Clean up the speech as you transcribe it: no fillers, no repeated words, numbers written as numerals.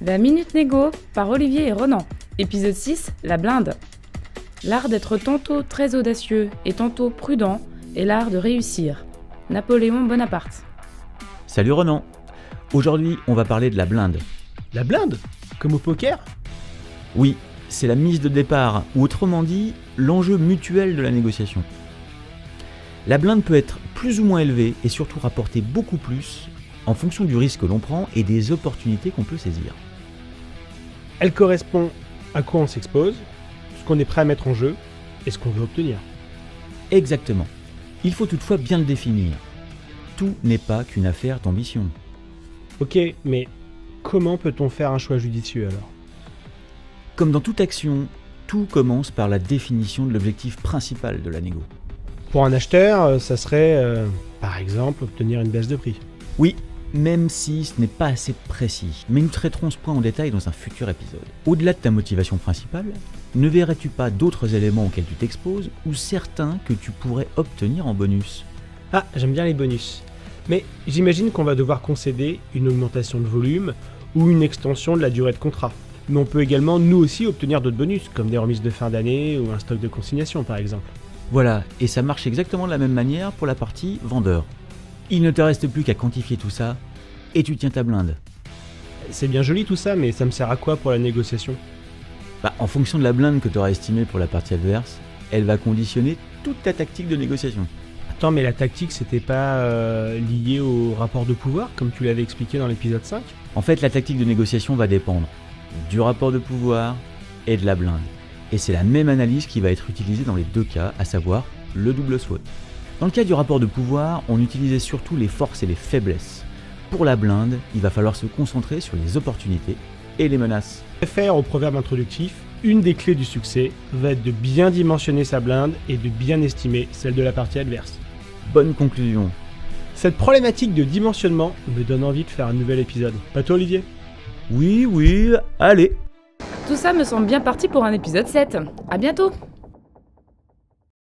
La Minute Négo par Olivier et Ronan. Épisode 6, la blinde. L'art d'être tantôt très audacieux et tantôt prudent est l'art de réussir. Napoléon Bonaparte. Salut Ronan. Aujourd'hui, on va parler de la blinde. La blinde ? Comme au poker ? Oui, c'est la mise de départ, ou autrement dit, l'enjeu mutuel de la négociation. La blinde peut être plus ou moins élevée et surtout rapporter beaucoup plus en fonction du risque que l'on prend et des opportunités qu'on peut saisir. Elle correspond à quoi on s'expose, ce qu'on est prêt à mettre en jeu et ce qu'on veut obtenir. Exactement. Il faut toutefois bien le définir. Tout n'est pas qu'une affaire d'ambition. Ok, mais comment peut-on faire un choix judicieux alors ? Comme dans toute action, tout commence par la définition de l'objectif principal de la négo. Pour un acheteur, ça serait, par exemple, obtenir une baisse de prix. Oui, même si ce n'est pas assez précis, mais nous traiterons ce point en détail dans un futur épisode. Au-delà de ta motivation principale, ne verrais-tu pas d'autres éléments auxquels tu t'exposes ou certains que tu pourrais obtenir en bonus ? Ah, j'aime bien les bonus. Mais j'imagine qu'on va devoir concéder une augmentation de volume ou une extension de la durée de contrat. Mais on peut également, nous aussi, obtenir d'autres bonus, comme des remises de fin d'année ou un stock de consignation, par exemple. Voilà, et ça marche exactement de la même manière pour la partie vendeur. Il ne te reste plus qu'à quantifier tout ça, et tu tiens ta blinde. C'est bien joli tout ça, mais ça me sert à quoi pour la négociation ? En fonction de la blinde que tu auras estimée pour la partie adverse, elle va conditionner toute ta tactique de négociation. Attends, mais la tactique, c'était pas lié au rapport de pouvoir, comme tu l'avais expliqué dans l'épisode 5 ? En fait, la tactique de négociation va dépendre du rapport de pouvoir et de la blinde. Et c'est la même analyse qui va être utilisée dans les deux cas, à savoir le double SWOT. Dans le cas du rapport de pouvoir, on utilisait surtout les forces et les faiblesses. Pour la blinde, il va falloir se concentrer sur les opportunités et les menaces. Je réfère au proverbe introductif, une des clés du succès va être de bien dimensionner sa blinde et de bien estimer celle de la partie adverse. Bonne conclusion. Cette problématique de dimensionnement me donne envie de faire un nouvel épisode. Pas toi, Olivier ? Oui, allez. Tout ça me semble bien parti pour un épisode 7. À bientôt.